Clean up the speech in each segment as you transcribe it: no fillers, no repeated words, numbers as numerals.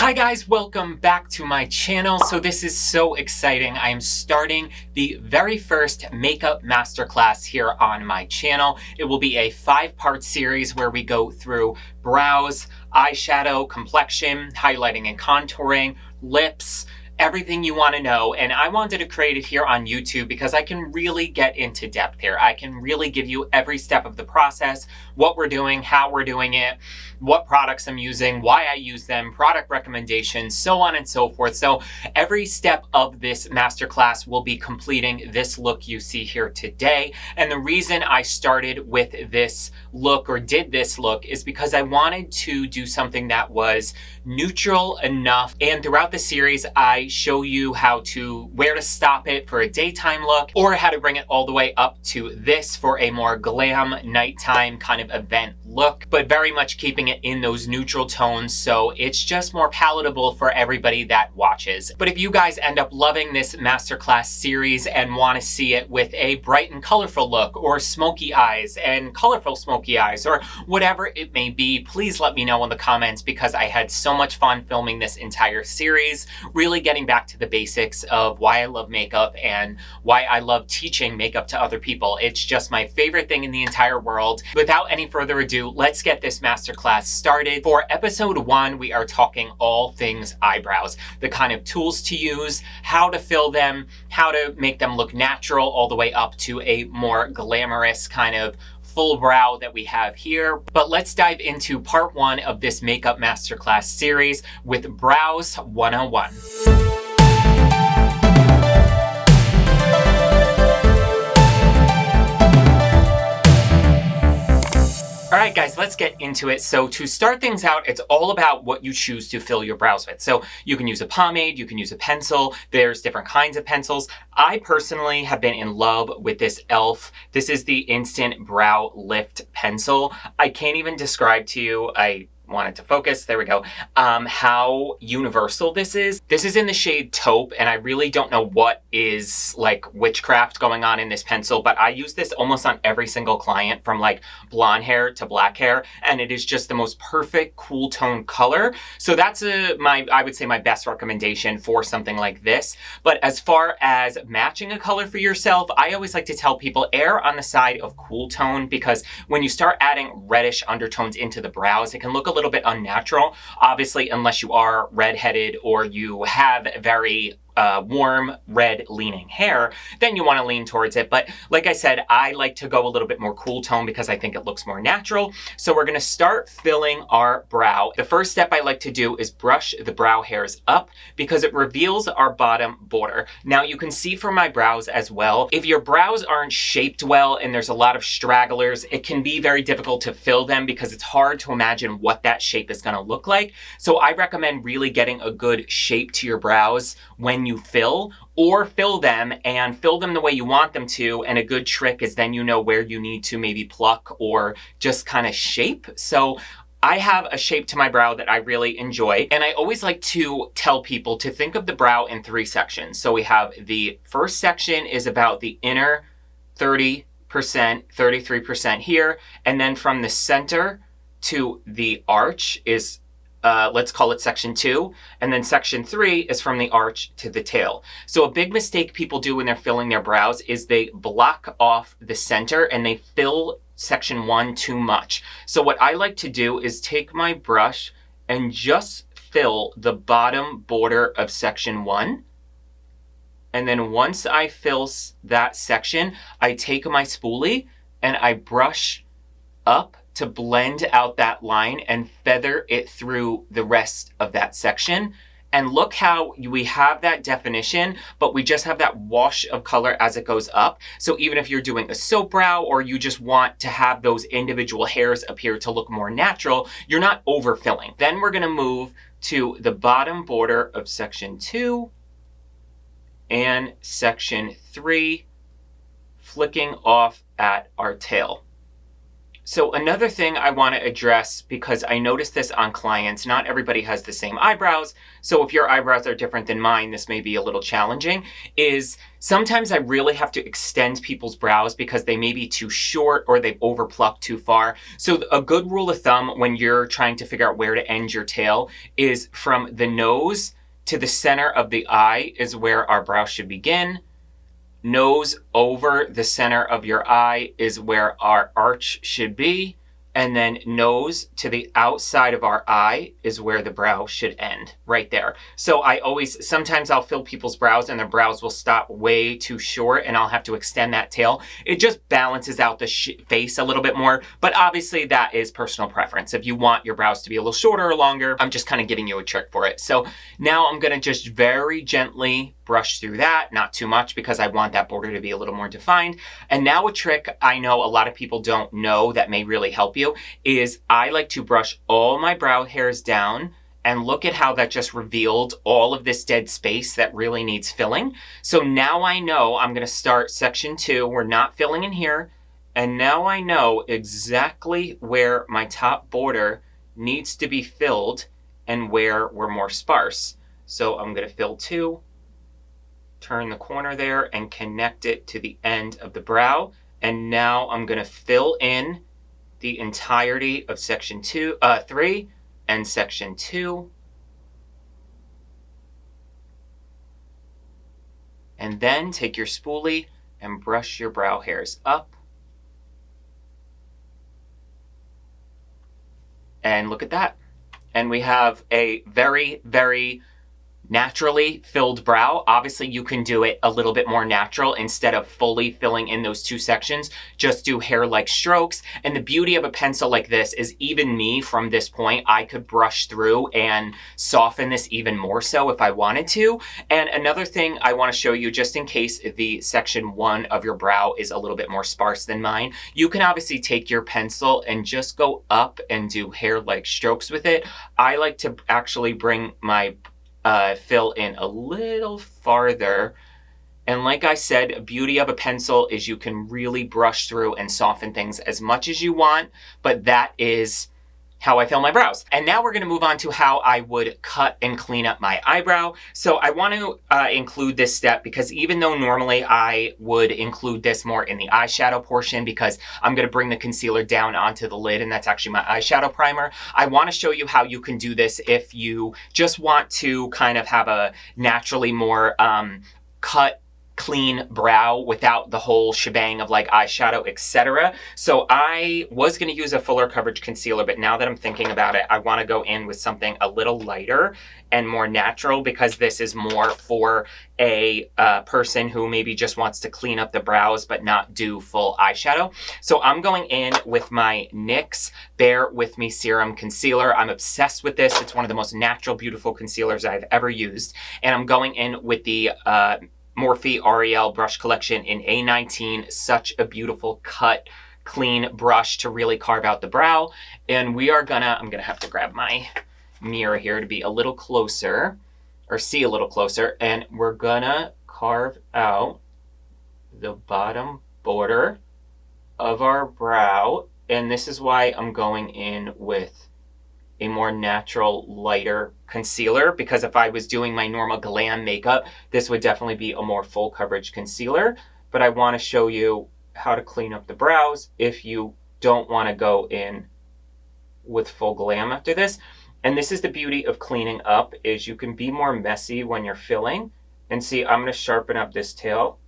Hi guys, welcome back to my channel. So this is so exciting. I am starting the very first makeup masterclass here on my channel. It will be a 5-part series where we go through brows, eyeshadow, complexion, highlighting and contouring, lips, everything you want to know. And I wanted to create it here on YouTube because I can really get into depth here. I can really give you every step of the process, what we're doing, how we're doing it, what products I'm using, why I use them, product recommendations, so on and so forth. So every step of this masterclass will be completing this look you see here today. And the reason I started with this look or did this look is because I wanted to do something that was neutral enough. And throughout the series, I show you where to stop it for a daytime look or how to bring it all the way up to this for a more glam nighttime kind of event look, but very much keeping it in those neutral tones so it's just more palatable for everybody that watches. But if you guys end up loving this masterclass series and want to see it with a bright and colorful look or smoky eyes and colorful smoky eyes or whatever it may be, please let me know in the comments because I had so much fun filming this entire series, really getting back to the basics of why I love makeup and why I love teaching makeup to other people. It's just my favorite thing in the entire world. Without any further ado, let's get this masterclass started. For episode 1, we are talking all things eyebrows, the kind of tools to use, how to fill them, how to make them look natural, all the way up to a more glamorous kind of full brow that we have here. But let's dive into part 1 of this makeup masterclass series with Brows 101. All right, guys, let's get into it. So to start things out, it's all about what you choose to fill your brows with. So you can use a pomade, you can use a pencil. There's different kinds of pencils. I personally have been in love with this e.l.f. This is the Instant Brow Lift Pencil. I can't even describe to you, I wanted to focus, there we go, how universal this is. This is in the shade Taupe, and I really don't know what is like witchcraft going on in this pencil, but I use this almost on every single client from like blonde hair to black hair, and it is just the most perfect cool tone color. So that's I would say my best recommendation for something like this. But as far as matching a color for yourself, I always like to tell people err on the side of cool tone, because when you start adding reddish undertones into the brows, it can look a little bit unnatural, obviously, unless you are redheaded or you have very warm red leaning hair, then you want to lean towards it. But like I said, I like to go a little bit more cool tone because I think it looks more natural. So we're going to start filling our brow. The first step I like to do is brush the brow hairs up because it reveals our bottom border. Now you can see from my brows as well, if your brows aren't shaped well and there's a lot of stragglers, it can be very difficult to fill them because it's hard to imagine what that shape is going to look like. So I recommend really getting a good shape to your brows when you fill them and fill them the way you want them to. And a good trick is then you know where you need to maybe pluck or just kind of shape. So I have a shape to my brow that I really enjoy. And I always like to tell people to think of the brow in 3 sections. So we have the first section is about the inner 30%, 33% here. And then from the center to the arch is let's call it section 2. And then section 3 is from the arch to the tail. So a big mistake people do when they're filling their brows is they block off the center and they fill section 1 too much. So what I like to do is take my brush and just fill the bottom border of section 1. And then once I fill that section, I take my spoolie and I brush up to blend out that line and feather it through the rest of that section. And look how we have that definition, but we just have that wash of color as it goes up. So even if you're doing a soap brow or you just want to have those individual hairs appear to look more natural, you're not overfilling. Then we're gonna move to the bottom border of section 2 and section 3, flicking off at our tail. So another thing I want to address, because I noticed this on clients, not everybody has the same eyebrows. So if your eyebrows are different than mine, this may be a little challenging, is sometimes I really have to extend people's brows because they may be too short or they've overplucked too far. So a good rule of thumb when you're trying to figure out where to end your tail is from the nose to the center of the eye is where our brow should begin. Nose over the center of your eye is where our arch should be. And then nose to the outside of our eye is where the brow should end, right there. So sometimes I'll fill people's brows and their brows will stop way too short and I'll have to extend that tail. It just balances out the face a little bit more, but obviously that is personal preference. If you want your brows to be a little shorter or longer, I'm just kind of giving you a trick for it. So now I'm gonna just very gently brush through that, not too much because I want that border to be a little more defined. And now a trick I know a lot of people don't know that may really help you is I like to brush all my brow hairs down and look at how that just revealed all of this dead space that really needs filling. So now I know I'm gonna start section 2. We're not filling in here. And now I know exactly where my top border needs to be filled and where we're more sparse. So I'm gonna fill 2, turn the corner there and connect it to the end of the brow. And now I'm gonna fill in the entirety of section 3 and section 2. And then take your spoolie and brush your brow hairs up. And look at that. And we have a very, very naturally filled brow. Obviously you can do it a little bit more natural instead of fully filling in those 2 sections. Just do hair-like strokes. And the beauty of a pencil like this is even me from this point, I could brush through and soften this even more so if I wanted to. And another thing I want to show you, just in case the section 1 of your brow is a little bit more sparse than mine, you can obviously take your pencil and just go up and do hair-like strokes with it. I like to actually bring my fill in a little farther. And like I said, beauty of a pencil is you can really brush through and soften things as much as you want, but that is how I fill my brows. And now we're gonna move on to how I would cut and clean up my eyebrow. So I want to include this step because even though normally I would include this more in the eyeshadow portion because I'm gonna bring the concealer down onto the lid and that's actually my eyeshadow primer, I wanna show you how you can do this if you just want to kind of have a naturally more cut, clean brow without the whole shebang of like eyeshadow, etc. So I was going to use a fuller coverage concealer, but now that I'm thinking about it, I want to go in with something a little lighter and more natural because this is more for a person who maybe just wants to clean up the brows but not do full eyeshadow. So I'm going in with my NYX Bear With Me Serum Concealer. I'm obsessed with this. It's one of the most natural, beautiful concealers I've ever used. And I'm going in with the Morphe Ariel brush collection in A19. Such a beautiful cut, clean brush to really carve out the brow. And I'm gonna have to grab my mirror here to be a little closer, or see a little closer. And we're gonna carve out the bottom border of our brow. And this is why I'm going in with a more natural, lighter concealer, because if I was doing my normal glam makeup, this would definitely be a more full coverage concealer. But I want to show you how to clean up the brows if you don't want to go in with full glam after this. And this is the beauty of cleaning up, is you can be more messy when you're filling. And see, I'm going to sharpen up this tail.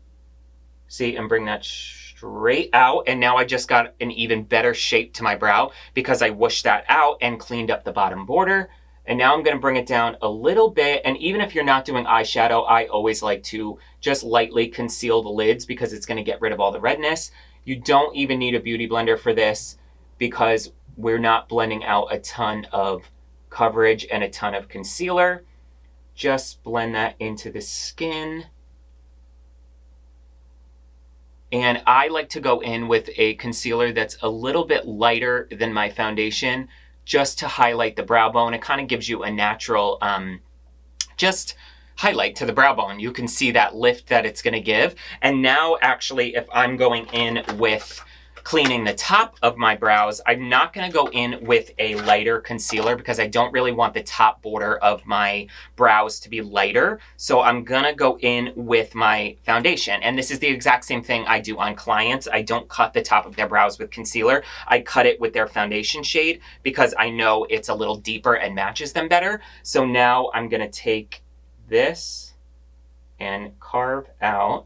See, and bring that straight out. And now I just got an even better shape to my brow because I whooshed that out and cleaned up the bottom border. And now I'm going to bring it down a little bit. And even if you're not doing eyeshadow, I always like to just lightly conceal the lids because it's going to get rid of all the redness. You don't even need a beauty blender for this because we're not blending out a ton of coverage and a ton of concealer. Just blend that into the skin. And I like to go in with a concealer that's a little bit lighter than my foundation just to highlight the brow bone. It kind of gives you a natural just highlight to the brow bone. You can see that lift that it's going to give. And now actually if I'm going in with cleaning the top of my brows, I'm not going to go in with a lighter concealer because I don't really want the top border of my brows to be lighter. So I'm going to go in with my foundation. And this is the exact same thing I do on clients. I don't cut the top of their brows with concealer. I cut it with their foundation shade because I know it's a little deeper and matches them better. So now I'm going to take this and carve out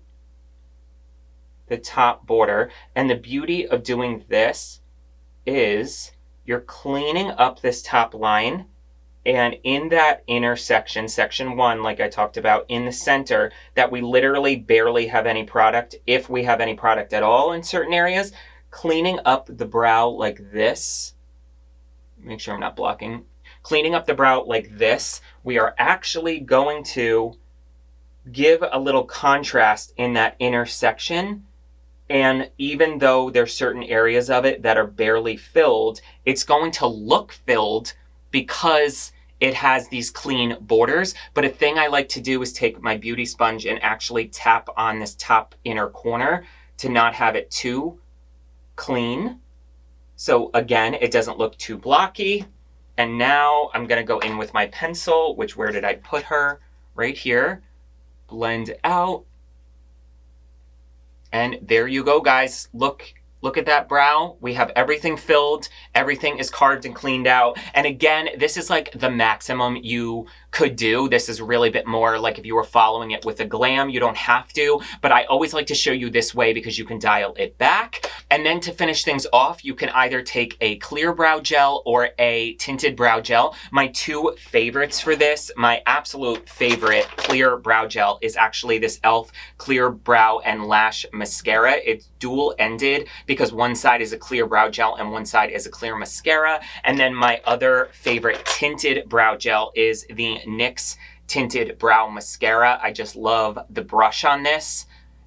the top border. And the beauty of doing this is you're cleaning up this top line, and in that intersection, section 1, like I talked about, in the center, that we literally barely have any product, if we have any product at all in certain areas, cleaning up the brow like this. Make sure I'm not blocking. Cleaning up the brow like this, we are actually going to give a little contrast in that intersection. And even though there's certain areas of it that are barely filled, it's going to look filled because it has these clean borders. But a thing I like to do is take my beauty sponge and actually tap on this top inner corner to not have it too clean. So again, it doesn't look too blocky. And now I'm going to go in with my pencil, which, where did I put her? Right here. Blend out. And there you go, guys. Look at that brow. We have everything filled. Everything is carved and cleaned out. And again, this is like the maximum you could do. This is really a bit more like if you were following it with a glam, you don't have to. But I always like to show you this way because you can dial it back. And then to finish things off, you can either take a clear brow gel or a tinted brow gel. My two favorites for this, my absolute favorite clear brow gel is actually this e.l.f. Clear Brow and Lash Mascara. It's dual-ended because one side is a clear brow gel and one side is a clear mascara. And then my other favorite tinted brow gel is the NYX Tinted Brow Mascara. I just love the brush on this,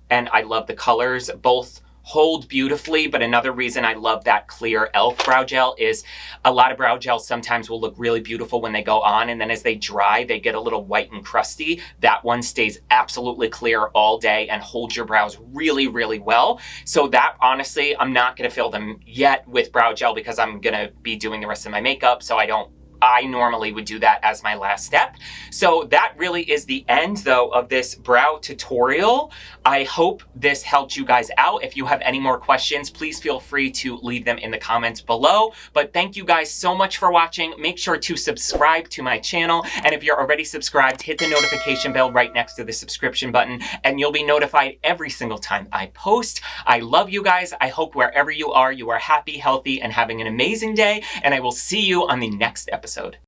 and I love the colors. Both hold beautifully, but another reason I love that clear e.l.f. brow gel is a lot of brow gels sometimes will look really beautiful when they go on, and then as they dry, they get a little white and crusty. That one stays absolutely clear all day and holds your brows really, really well. So that, honestly, I'm not going to fill them yet with brow gel because I'm going to be doing the rest of my makeup, so I normally would do that as my last step. So that really is the end, though, of this brow tutorial. I hope this helped you guys out. If you have any more questions, please feel free to leave them in the comments below. But thank you guys so much for watching. Make sure to subscribe to my channel. And if you're already subscribed, hit the notification bell right next to the subscription button, and you'll be notified every single time I post. I love you guys. I hope wherever you are happy, healthy, and having an amazing day. And I will see you on the next episode.